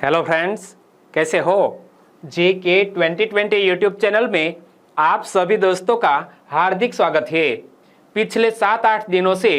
Hello friends, कैसे हो। JK 2020 YouTube channel में आप सभी दोस्तों का हार्दिक स्वागत है। पिछले 7-8 दिनों से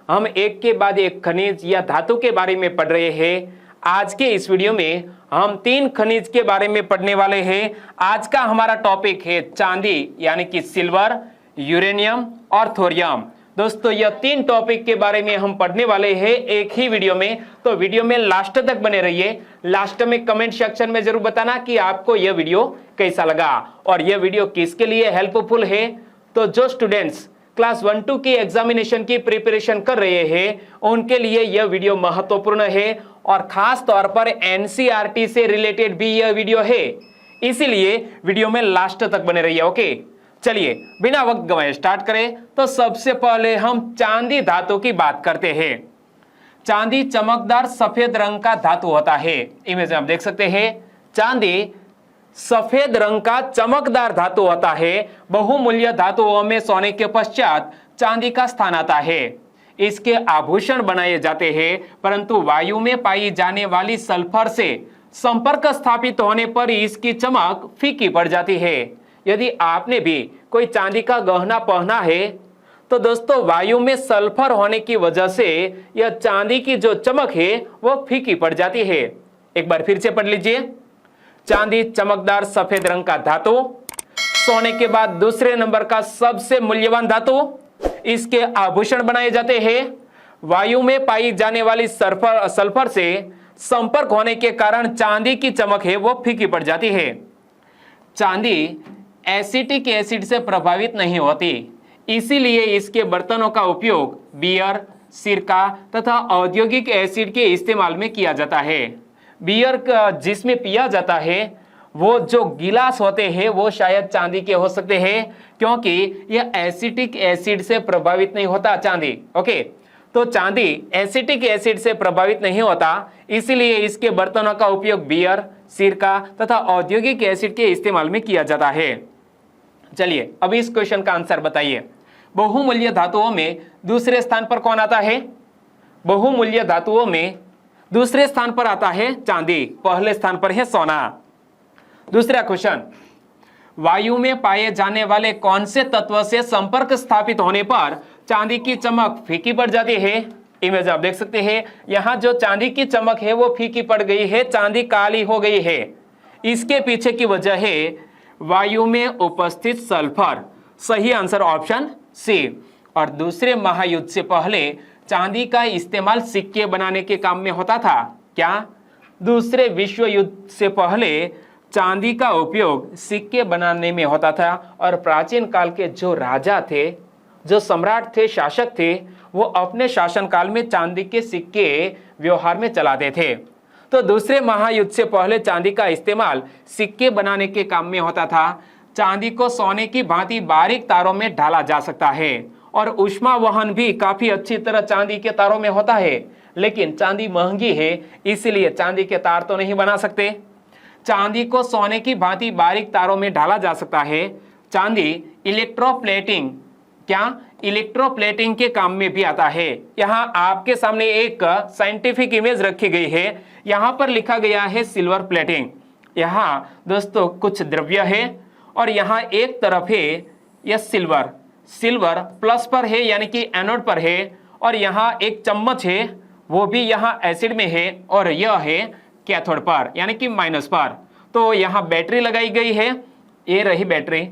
हम एक के बाद एक खनिज या धातु के बारे में पढ़ रहे हैं। आज के इस वीडियो में हम 3 खनिज के बारे में पढ़ने वाले हैं। आज का हमारा टॉपिक है चांदी यानी कि सिल्वर, यूरेनियम और थोरियम। दोस्तों, यह 3 टॉपिक के बारे में हम पढ़ने वाले हैं एक ही वीडियो में, तो वीडियो में लास्ट तक बने रहिए। लास्ट में कमेंट सेक्शन में जरूर बताना कि आपको यह वीडियो कैसा लगा और यह वीडियो किसके लिए हेल्पफुल है। तो जो स्टूडेंट्स क्लास 1-2 की एग्जामिनेशन की प्रिपरेशन कर रहे हैं उनके लिए यह वीडियो महत्वपूर्ण है और खास तौर पर NCERT से रिलेटेड भी यह वीडियो है, इसीलिए वीडियो में लास्ट तक बने रहिए। ओके, चलिए बिना वक्त गवाए स्टार्ट करें। तो सबसे पहले हम चांदी धातु की बात करते हैं। चांदी चमकदार सफेद रंग का धातु होता है। इमेज में आप देख सकते हैं, चांदी सफेद रंग का चमकदार धातु होता है। बहुमूल्य धातुओं में सोने के पश्चात चांदी का स्थान आता है। इसके आभूषण बनाए जाते हैं, परंतु वायु में पाई जाने वाली सल्फर से संपर्क स्थापित होने पर इसकी चमक फीकी पड़ जाती है। यदि आपने भी कोई चांदी का गहना पहना है तो दोस्तों वायु में सल्फर होने की वजह से यह चांदी की जो चमक है वो फीकी पड़ जाती है। एक बार फिर से पढ़ लीजिए। चांदी चमकदार सफेद रंग का धातु, सोने के बाद दूसरे नंबर का सबसे मूल्यवान धातु। इसके आभूषण बनाए जाते हैं। वायु में पाई जाने वाली सल्फर से संपर्क होने के कारण चांदी की चमक है वो फीकी पड़ जाती है। चांदी एसिटिक एसिड से प्रभावित नहीं होती, इसीलिए इसके बर्तनों का उपयोग बियर, सिरका तथा औद्योगिक एसिड के इस्तेमाल में किया जाता है। बियर जिसमें पिया जाता है वो जो गिलास होते हैं वो शायद चांदी के हो सकते हैं, क्योंकि यह एसिटिक एसिड से प्रभावित नहीं होता चांदी। ओके, तो चांदी एसिटिक एसिड से प्रभावित नहीं होता, इसीलिए इसके बर्तनों का उपयोग बियर, सिरका तथा औद्योगिक एसिड के इस्तेमाल में किया जाता है। चलिए अब इस क्वेश्चन का आंसर बताइए। बहुमूल्य धातुओं में दूसरे स्थान पर कौन आता है? बहुमूल्य धातुओं में दूसरे स्थान पर आता है चांदी, पहले स्थान पर है सोना। दूसरा क्वेश्चन, वायु में पाए जाने वाले कौन से तत्व से संपर्क स्थापित होने पर चांदी की चमक फीकी पड़ जाती है? इमेज आप देख सकते हैं, यहां जो चांदी की चमक है वो फीकी पड़ गई है, चांदी काली हो गई है। इसके पीछे की वजह है वायु में उपस्थित सल्फर। सही आंसर ऑप्शन सी। और दूसरे महायुद्ध से पहले चांदी का इस्तेमाल सिक्के बनाने के काम में होता था। क्या? दूसरे विश्व युद्ध से पहले चांदी का उपयोग सिक्के बनाने में होता था और प्राचीन काल के जो राजा थे, जो सम्राट थे, शासक थे, वो अपने शासनकाल में चांदी के सिक्के व्यवहार में चलाते थे। तो दूसरे महायुद्ध से पहले चांदी का इस्तेमाल सिक्के बनाने के काम में होता था। चांदी को सोने की भांति बारीक तारों में ढाला जा सकता है और ऊष्मा वहन भी काफी अच्छी तरह चांदी के तारों में होता है, लेकिन चांदी महंगी है, इसलिए चांदी के तार तो नहीं बना सकते। चांदी को सोने की भांति बारीक तारों में ढाला जा सकता है। चांदी इलेक्ट्रोप्लेटिंग, क्या इलेक्ट्रोप्लेटिंग के काम में भी आता है। यहां आपके सामने एक साइंटिफिक इमेज रखी गई है, यहां पर लिखा गया है सिल्वर प्लेटिंग। यहां दोस्तों कुछ द्रव्य है और यहां एक तरफ है यह सिल्वर प्लस पर है यानी कि एनोड पर है, और यहां एक चम्मच है वो भी यहां एसिड में है, और यह है कैथोड पर यानी कि माइनस पर। तो यहां बैटरी लगाई गई है, ये रही बैटरी,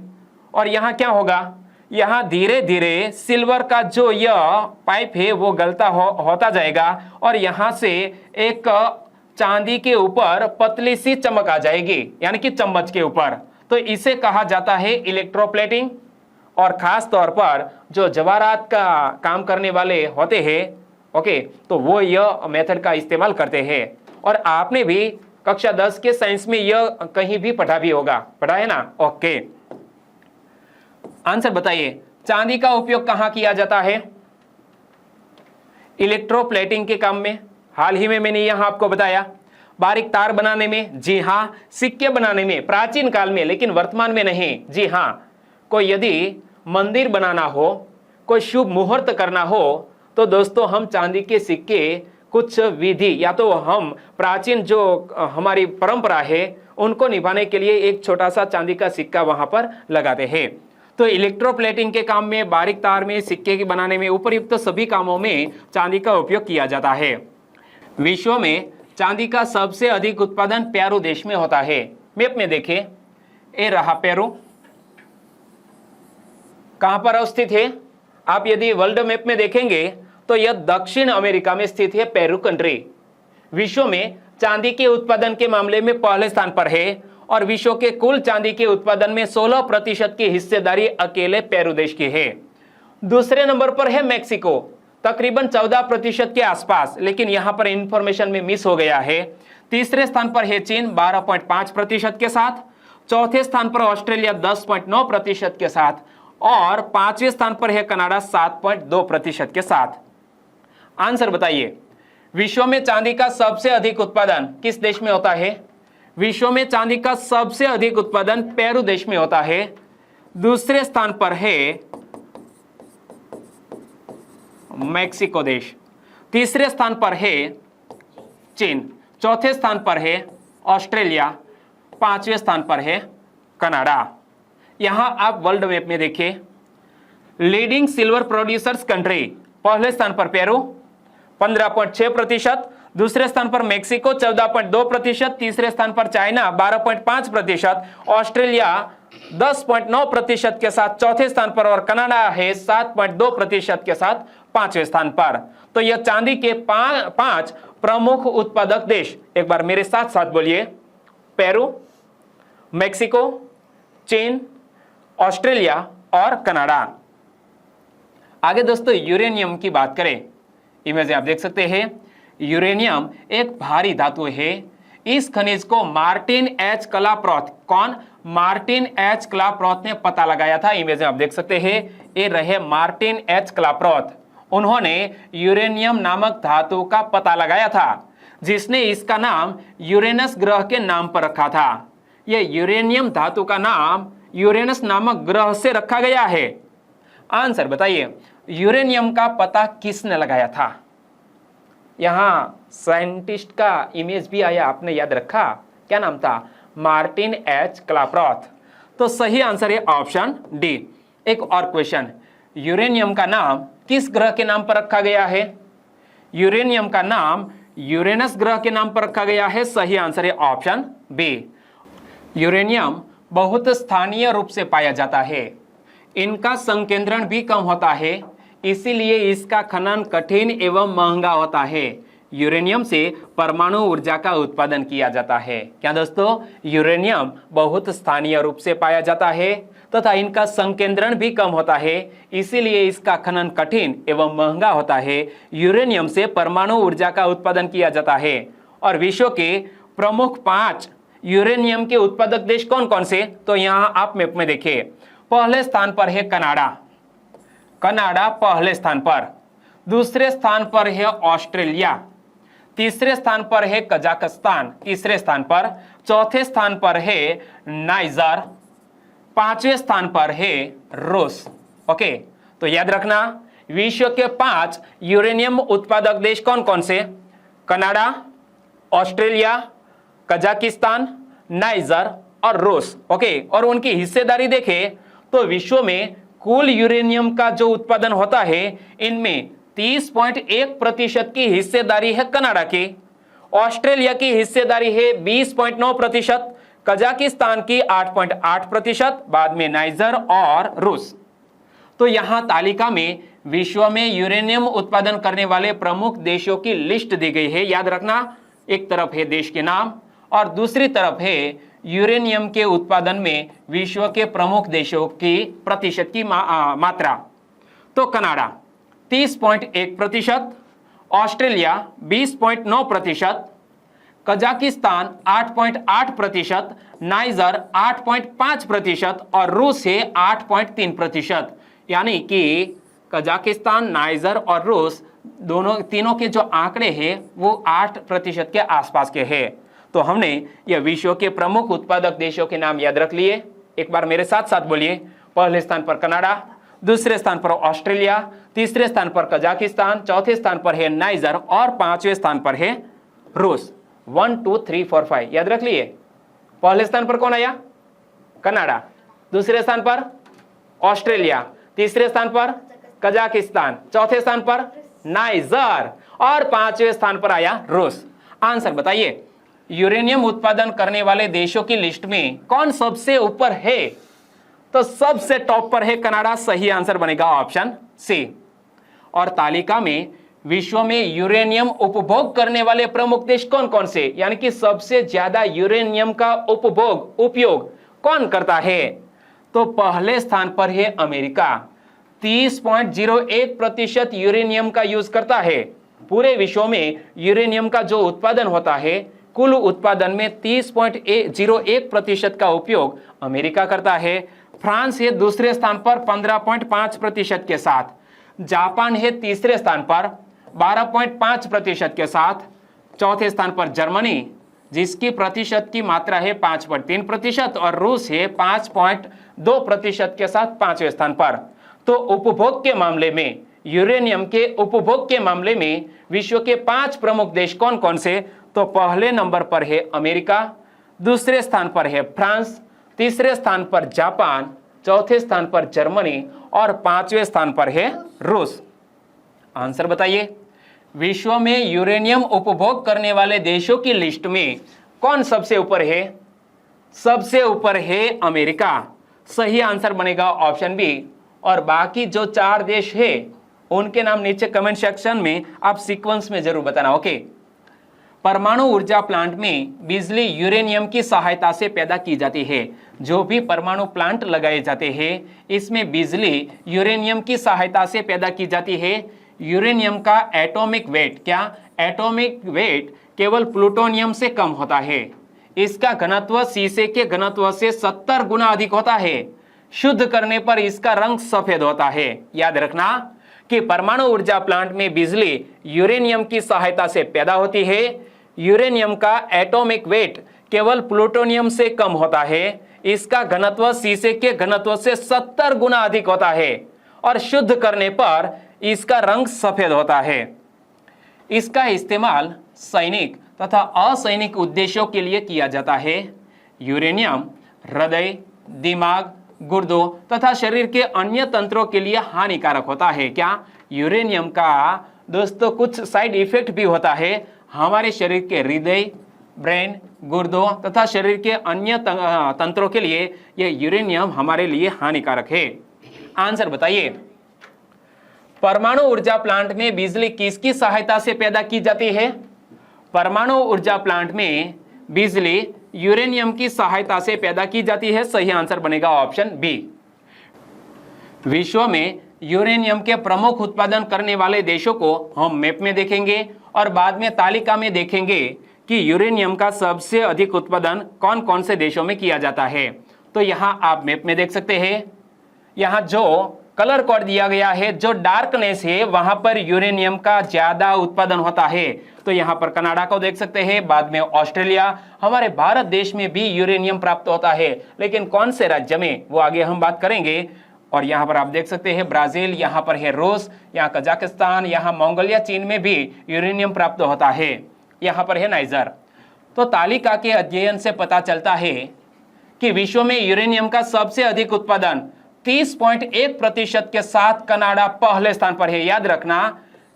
और यहां क्या होगा, यहां धीरे धीरे सिल्वर का जो यह पाइप है वो गलता होता जाएगा और यहां से एक चांदी के ऊपर पतली सी चमक आ जाएगी यानी कि चम्मच के ऊपर। तो इसे कहा जाता है इलेक्ट्रोप्लेटिंग। और खास तौर पर जो जवाहरात का काम करने वाले होते हैं, ओके, तो वो यह मेथड का इस्तेमाल करते हैं। और आपने भी कक्षा 10 के साइंस में यह कहीं भी पढ़ा भी होगा, पढ़ा है ना? ओके, आंसर बताइए। चांदी का उपयोग कहां किया जाता है? इलेक्ट्रोप्लेटिंग के काम में। हाल ही में मैंने यहां आपको बताया। बारीक तार बनाने में, जी हां। सिक्के बनाने में प्राचीन काल में, लेकिन वर्तमान में नहीं, जी हां। कोई यदि मंदिर बनाना हो, कोई शुभ मुहूर्त करना हो, तो दोस्तों हम चांदी के सिक्के कुछ विधि या तो हम प्राचीन जो हमारी परंपरा है उनको निभाने के लिए एक छोटा सा चांदी का सिक्का वहां पर लगाते हैं। तो इलेक्ट्रोप्लेटिंग के काम में, बारीक तार में, सिक्के के बनाने में, उपयुक्त सभी कामों में चांदी का उपयोग किया जाता है। विश्व में चांदी का सबसे अधिक उत्पादन पेरू देश में होता है। मैप में देखें, ये रहा पेरू, कहां पर स्थित है? आप यदि वर्ल्ड मैप में देखेंगे तो यह दक्षिण अमेरिका में स्थित है पेरू कंट्री। विश्व में चांदी के उत्पादन के मामले में पहले स्थान पर है और विश्व के कुल चांदी के उत्पादन में 16% की हिस्सेदारी अकेले पेरू देश की है। दूसरे नंबर पर है मैक्सिको, तकरीबन 14% के आसपास, लेकिन यहां पर इंफॉर्मेशन में मिस हो गया है। तीसरे स्थान पर है चीन 12.5% के साथ। चौथे स्थान पर ऑस्ट्रेलिया 10.9% के साथ और पांचवें स्थान पर है कनाडा 7.2% के साथ। आंसर बताइए, विश्व में चांदी का सबसे अधिक उत्पादन किस देश में होता है? विश्व में चांदी का सबसे अधिक उत्पादन पेरू देश में होता है। दूसरे स्थान पर है मैक्सिको देश। तीसरे स्थान पर है चीन। चौथे स्थान पर है ऑस्ट्रेलिया। पांचवें स्थान पर है कनाडा। यहां आप वर्ल्ड मैप में देखिए, लीडिंग सिल्वर प्रोड्यूसर्स कंट्री, पहले स्थान पर पेरू 15.6%, दूसरे स्थान पर मैक्सिको 14.2%, तीसरे स्थान पर चाइना 12.5%, ऑस्ट्रेलिया 10.9% के साथ चौथे स्थान पर और कनाडा है 7.2% के साथ पांचवें स्थान पर। तो यह चांदी के पांच प्रमुख उत्पादक देश, एक बार मेरे साथ साथ बोलिए, पेरू, मैक्सिको, चीन, ऑस्ट्रेलिया और कनाडा। आगे दोस्तों यूरेनियम की बात करें, इमेज आप देख सकते हैं। यूरेनियम एक भारी धातु है। इस खनिज को मार्टिन एच क्लाप्रॉथ, कौन? मार्टिन एच क्लाप्रॉथ ने पता लगाया था। इमेज आप देख सकते हैं, ये रहे मार्टिन एच क्लाप्रॉथ। उन्होंने यूरेनियम नामक धातु का पता लगाया था, जिसने इसका नाम यूरेनस ग्रह के नाम पर रखा था। यह यूरेनियम धातु का नाम यूरेनस नामक ग्रह से रखा गया है। आंसर बताइए, यूरेनियम का पता किसने लगाया था? यहां साइंटिस्ट का इमेज भी आया, आपने याद रखा, क्या नाम था? Martin H Klaproth. तो सही आंसर है ऑप्शन डी। एक और क्वेश्चन, यूरेनियम का नाम किस ग्रह के नाम पर रखा गया है? यूरेनियम का नाम यूरेनस ग्रह के नाम पर रखा गया है। सही आंसर है ऑप्शन बी। यूरेनियम बहुत स्थानीय रूप से पाया जाता है। इनका संकेंद्रण भी कम होता है, इसीलिए इसका खनन कठिन एवं महंगा होता है। यूरेनियम से परमाणु ऊर्जा का उत्पादन किया जाता है। क्या दोस्तों? यूरेनियम बहुत स्थानीय रूप से पाया जाता है तथा इनका संकेंद्रण भी कम होता है, इसीलिए इसका खनन कठिन एवं महंगा होता है। यूरेनियम से परमाणु ऊर्जा का उत्पादन किया जाता है। और विश्व के प्रमुख 5 यूरेनियम के उत्पादक देश कौन कौन से? तो यहां आप मैप में देखिए, पहले स्थान पर है कनाडा, कनाडा पहले स्थान पर। दूसरे स्थान पर है ऑस्ट्रेलिया। तीसरे स्थान पर है कजाकिस्तान, तीसरे स्थान पर। चौथे स्थान पर है नाइजर। पांचवें स्थान पर है रूस। ओके, तो याद रखना, विश्व के 5 यूरेनियम उत्पादक देश कौन कौन से? कनाडा, ऑस्ट्रेलिया, कजाकिस्तान, नाइजर और रूस। ओके, और उनकी हिस्सेदारी देखें तो विश्व में कुल यूरेनियम का जो उत्पादन होता है, इनमें 30.1% की हिस्सेदारी है कनाडा की। ऑस्ट्रेलिया की हिस्सेदारी है 20.9%, कजाकिस्तान की 8.8%, बाद में नाइजर और रूस। तो यहां तालिका में विश्व में यूरेनियम उत्पादन करने वाले प्रमुख देशों की लिस्ट दी गई है। याद रखना, एक तरफ है देश के नाम और दूसरी तरफ है यूरेनियम के उत्पादन में विश्व के प्रमुख देशों की प्रतिशत की मात्रा। तो कनाडा 30.1%, ऑस्ट्रेलिया 20.9%, कजाकिस्तान 8.8%, नाइजर 8.5% और रूस है 8.3%। यानी कि कजाकिस्तान, नाइजर और रूस तीनों के जो आंकड़े हैं वो 8% के आसपास के हैं। तो हमने यह विश्व के प्रमुख उत्पादक देशों के नाम याद रख लिए। एक बार मेरे साथ साथ बोलिए, पहले स्थान पर कनाडा, दूसरे स्थान पर ऑस्ट्रेलिया, तीसरे स्थान पर कजाकिस्तान, चौथे स्थान पर है नाइजर और पांचवें स्थान पर है रूस। 1 2 3 4 5 याद रख लिए। पहले स्थान पर कौन आया? कनाडा, दूसरे स्थान पर ऑस्ट्रेलिया, तीसरे स्थान पर कजाकिस्तान, चौथे स्थान पर नाइजर और पांचवें स्थान पर आया रूस। आंसर बताइए, यूरेनियम उत्पादन करने वाले देशों की लिस्ट में कौन सबसे ऊपर है? तो सबसे टॉप पर है कनाडा। सही आंसर बनेगा ऑप्शन सी। और तालिका में विश्व में यूरेनियम उपभोग करने वाले प्रमुख देश कौन कौन से, यानी कि सबसे ज्यादा यूरेनियम का उपयोग कौन करता है? तो पहले स्थान पर है अमेरिका, 30.01% यूरेनियम का यूज करता है। पूरे विश्व में यूरेनियम का जो उत्पादन होता है, कुल उत्पादन में 30.01% का उपयोग अमेरिका करता है। फ्रांस है दूसरे स्थान पर 15.5% के साथ, जापान है तीसरे स्थान पर 12.5% के साथ, चौथे स्थान पर जर्मनी जिसकी प्रतिशत की मात्रा है 5.3% और रूस है 5.2% के साथ पांचवें स्थान पर। तो उपभोग के मामले में, यूरेनियम के उपभोग के मामले में विश्व के 5 प्रमुख देश कौन कौन से? तो पहले नंबर पर है अमेरिका, दूसरे स्थान पर है फ्रांस, तीसरे स्थान पर जापान, चौथे स्थान पर जर्मनी और पांचवें स्थान पर है रूस। आंसर बताइए, विश्व में यूरेनियम उपभोग करने वाले देशों की लिस्ट में कौन सबसे ऊपर है? सबसे ऊपर है अमेरिका। सही आंसर बनेगा ऑप्शन बी। और बाकी जो 4 देश है उनके नाम नीचे कमेंट सेक्शन में आप सीक्वेंस में जरूर बताना। ओके। परमाणु ऊर्जा प्लांट में बिजली यूरेनियम की सहायता से पैदा की जाती है। जो भी परमाणु प्लांट लगाए जाते हैं इसमें बिजली यूरेनियम की सहायता से पैदा की जाती है। यूरेनियम का एटॉमिक वेट, क्या एटॉमिक वेट केवल प्लूटोनियम से कम होता है। इसका घनत्व शीशे के घनत्व से 70 गुना अधिक होता है। शुद्ध करने पर इसका रंग सफेद होता है। याद रखना कि परमाणु ऊर्जा प्लांट में बिजली यूरेनियम की सहायता से पैदा होती है। यूरेनियम का एटॉमिक वेट केवल प्लूटोनियम से कम होता है। इसका घनत्व शीशे के घनत्व से 70 गुना अधिक होता है और शुद्ध करने पर इसका रंग सफेद होता है। इसका इस्तेमाल सैनिक तथा असैनिक उद्देश्यों के लिए किया जाता है। यूरेनियम हृदय, दिमाग, गुर्दों तथा शरीर के अन्य तंत्रों के लिए हानिकारक होता है। क्या यूरेनियम का दोस्तों कुछ साइड इफेक्ट भी होता है। हमारे शरीर के हृदय, ब्रेन, गुर्दों तथा शरीर के अन्य तंत्रों के लिए यह यूरेनियम हमारे लिए हानिकारक है। आंसर बताइए, परमाणु ऊर्जा प्लांट में बिजली किसकी सहायता से पैदा की जाती है? परमाणु ऊर्जा प्लांट में बिजली यूरेनियम की सहायता से पैदा की जाती है। सही आंसर बनेगा ऑप्शन बी। विश्व में यूरेनियम के प्रमुख उत्पादन करने वाले देशों को हम मैप में देखेंगे और बाद में तालिका में देखेंगे कि यूरेनियम का सबसे अधिक उत्पादन कौन कौन से देशों में किया जाता है। तो यहां आप मैप में देख सकते हैं, यहां जो कलर कोड दिया गया है, जो डार्कनेस है वहां पर यूरेनियम का ज्यादा उत्पादन होता है। तो यहां पर कनाडा को देख सकते हैं, बाद में ऑस्ट्रेलिया, हमारे भारत देश में भी यूरेनियम प्राप्त होता है, लेकिन कौन से राज्य में वो आगे हम बात करेंगे। और यहां पर आप देख सकते हैं ब्राजील, यहां पर है रूस, यहाँ कजाकिस्तान, यहाँ मंगोलिया, चीन में भी यूरेनियम प्राप्त होता है। यहाँ पर है नाइजर। तो तालिका के अध्ययन से पता चलता है कि विश्व में यूरेनियम का सबसे अधिक उत्पादन 30.1% के साथ कनाडा पहले स्थान पर है। याद रखना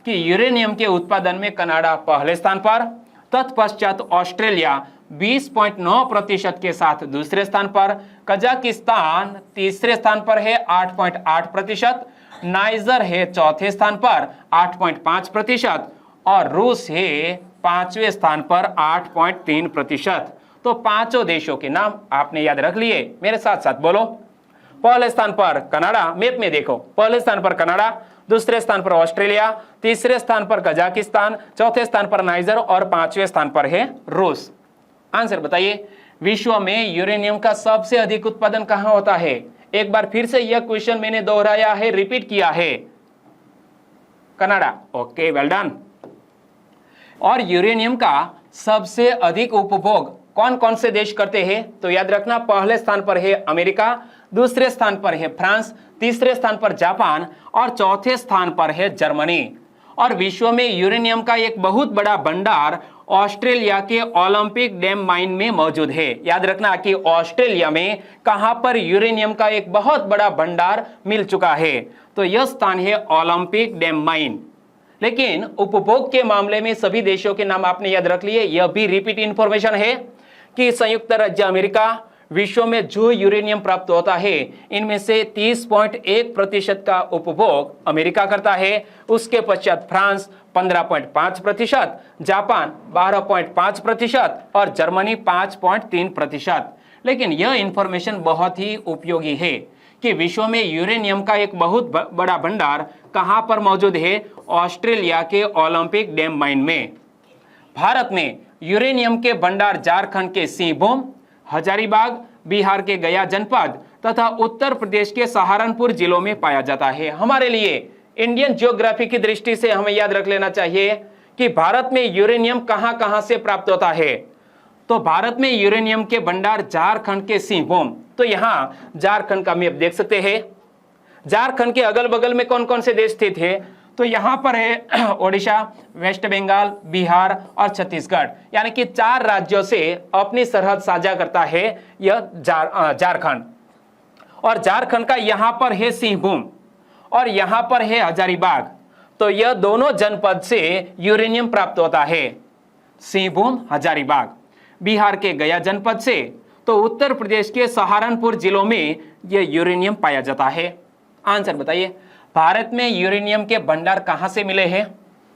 कि यूरेनियम के उत्पादन में कनाडा पहले स्थान पर, तत्पश्चात ऑस्ट्रेलिया 20.9% के साथ दूसरे स्थान पर, कजाकिस्तान तीसरे स्थान पर है 8.8%, नाइजर है चौथे स्थान पर 8.5% और रूस है पांचवें स्थान पर 8.3%। तो पांचों देशों के नाम आपने याद रख लिए। मेरे साथ साथ बोलो। पहले स्थान पर कनाडा, मैप में देखो, पहले स्थान पर कनाडा, दूसरे स्थान पर ऑस्ट्रेलिया, तीसरे स्थान पर कजाकिस्तान, चौथे स्थान पर नाइजर और पांचवें स्थान पर है रूस। आंसर बताइए, विश्व में यूरेनियम का सबसे अधिक उत्पादन कहां होता है? एक बार फिर से यह क्वेश्चन मैंने दोहराया है, रिपीट किया है, कनाडा। Okay, well done. और यूरेनियम का सबसे अधिक उपभोग कौन कौन से देश करते हैं? तो याद रखना, पहले स्थान पर है अमेरिका, दूसरे स्थान पर है फ्रांस, तीसरे स्थान पर जापान और चौथे स्थान पर है जर्मनी। और विश्व में यूरेनियम का एक बहुत बड़ा भंडार ऑस्ट्रेलिया के ओलंपिक डैम माइन में मौजूद है। याद रखना कि ऑस्ट्रेलिया में कहां पर यूरेनियम का एक बहुत बड़ा भंडार मिल चुका है, तो यह स्थान है ओलंपिक डैम माइन। लेकिन उपभोग के मामले में सभी देशों के नाम आपने याद रख लिए। यह भी रिपीट इंफॉर्मेशन है कि संयुक्त राज्य अमेरिका विश्व में जो यूरेनियम प्राप्त होता है इनमें से 30.1% का उपभोग अमेरिका करता है। उसके पश्चात फ्रांस 15.5%, जापान 12.5% और जर्मनी 5.3%। लेकिन यह इंफॉर्मेशन बहुत ही उपयोगी है कि विश्व में यूरेनियम का एक बहुत बड़ा भंडार कहां पर मौजूद है, ऑस्ट्रेलिया के ओलंपिक डैम माइन में। भारत में यूरेनियम के भंडार झारखंड के सिंहभूम, हजारीबाग, बिहार के गया जनपद तथा उत्तर प्रदेश के सहारनपुर जिलों में पाया जाता है। हमारे लिए इंडियन ज्योग्राफी की दृष्टि से हमें याद रख लेना चाहिए कि भारत में यूरेनियम कहां कहां से प्राप्त होता है। तो भारत में यूरेनियम के भंडार झारखंड के सिंहभूम, तो यहां झारखंड का मैप देख सकते हैं। झारखंड के अगल बगल में कौन कौन से देश स्थित है, तो यहां पर है ओडिशा, वेस्ट बंगाल, बिहार और छत्तीसगढ़, यानी कि 4 राज्यों से अपनी सरहद साझा करता है यह झारखंड। और झारखंड का यहां पर है सिंहभूम और यहां पर है हजारीबाग। तो यह दोनों जनपद से यूरेनियम प्राप्त होता है, सिंहभूम, हजारीबाग। बिहार के गया जनपद से, तो उत्तर प्रदेश के सहारनपुर जिलों में यह यूरेनियम पाया जाता है। आंसर बताइए, भारत में यूरेनियम के भंडार कहां से मिले हैं?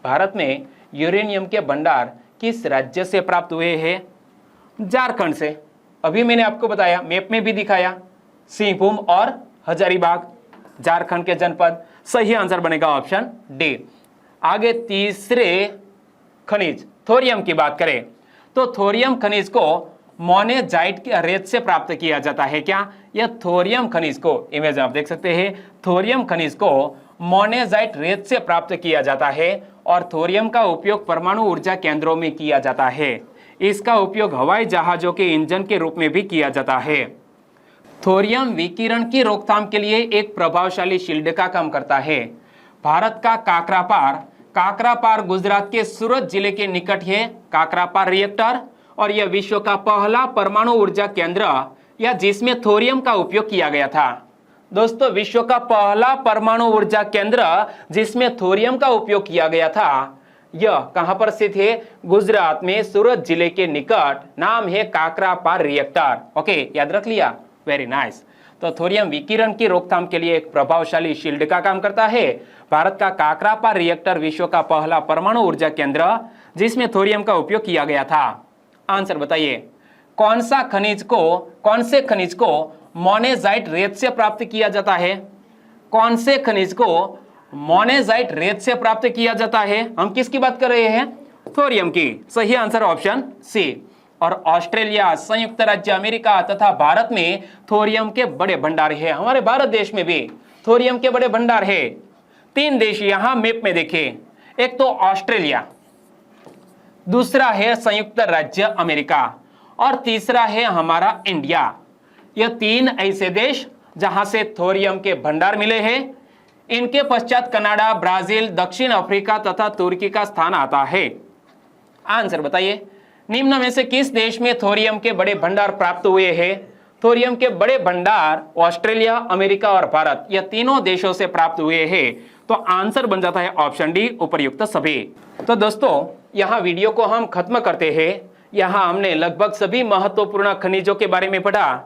भारत में यूरेनियम के भंडार किस राज्य से प्राप्त हुए हैं? झारखंड से। अभी मैंने आपको बताया, मैप में भी दिखाया, सिंहभूम और हजारीबाग, झारखंड के जनपद। सही आंसर बनेगा ऑप्शन डी। आगे तीसरे खनिज थोरियम की बात करें तो थोरियम खनिज को मोनेजाइट की रेत से प्राप्त किया जाता है। क्या? यह थोरियम खनिज को, इमेज आप देख सकते हैं, थोरियम खनिज को मोनेजाइट रेत से प्राप्त किया जाता है और थोरियम का उपयोग परमाणु ऊर्जा केंद्रों में किया जाता है। इसका उपयोग हवाई जहाजों के इंजन के रूप में भी किया जाता है। थोरियम विकिरण की रोकथाम के लिए एक प्रभावशाली शील्ड का काम करता है। भारत का काकरापार गुजरात के सूरत जिले के निकट है काकरापार रिएक्टर, और यह विश्व का पहला परमाणु ऊर्जा केंद्र या जिसमें थोरियम का उपयोग किया गया था। दोस्तों, विश्व का पहला परमाणु ऊर्जा केंद्र जिसमें थोरियम का उपयोग किया गया था, यह कहां पर स्थित है? गुजरात में सूरत जिले के निकट, नाम है काकरापार रिएक्टर। ओके, याद रख लिया, वेरी नाइस। तो थोरियम विकिरण की रोकथाम के लिए एक प्रभावशाली शील्ड का काम करता है। भारत का काकरापार रिएक्टर विश्व का पहला परमाणु ऊर्जा केंद्र जिसमें थोरियम का उपयोग किया गया था। आंसर बताइए, कौन से खनिज को मोनेजाइट रेत से प्राप्त किया जाता है? कौन से खनिज को मोनेजाइट रेत से प्राप्त किया जाता है? हम किसकी बात कर रहे हैं? थोरियम की। सही आंसर ऑप्शन सी। और ऑस्ट्रेलिया, संयुक्त राज्य अमेरिका तथा भारत में थोरियम के बड़े भंडार है। हमारे भारत देश में भी थोरियम के बड़े भंडार है। 3 देश यहां मैप में देखें, एक तो ऑस्ट्रेलिया, दूसरा है संयुक्त राज्य अमेरिका और तीसरा है हमारा इंडिया। यह 3 ऐसे देश जहां से थोरियम के भंडार मिले हैं। इनके पश्चात कनाडा, ब्राजील, दक्षिण अफ्रीका तथा तुर्की का स्थान आता है। आंसर बताइए, निम्न में से किस देश में थोरियम के बड़े भंडार प्राप्त हुए हैं? थोरियम के बड़े भंडार ऑस्ट्रेलिया, अमेरिका और भारत, यह तीनों देशों से प्राप्त हुए हैं। तो आंसर बन जाता है ऑप्शन डी, उपर्युक्त सभी। तो दोस्तों, यहाँ वीडियो को हम खत्म करते हैं। यहाँ हमने लगभग सभी महत्वपूर्ण खनिजों के बारे में पढ़ा।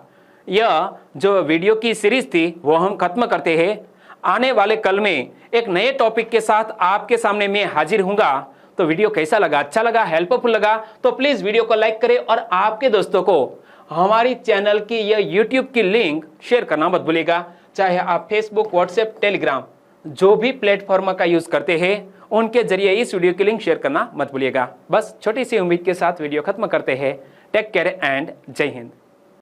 यह जो वीडियो की सीरीज थी वो हम खत्म करते हैं। आने वाले कल में एक नए टॉपिक के साथ आपके सामने मैं हाजिर हूँगा। तो वीडियो कैसा लगा? अच्छा लगा, हेल्पफुल लगा तो प्लीज वीडियो को लाइक करें और आपके दोस्तों को हमारी चैनल की या यूट्यूब की लिंक शेयर करना मत भूलिएगा। चाहे आप फेसबुक, व्हाट्सएप, टेलीग्राम जो भी प्लेटफॉर्म का यूज करते हैं उनके जरिए इस वीडियो की लिंक शेयर करना मत भूलिएगा। बस छोटी सी उम्मीद के साथ वीडियो खत्म करते हैं। टेक केयर एंड जय हिंद।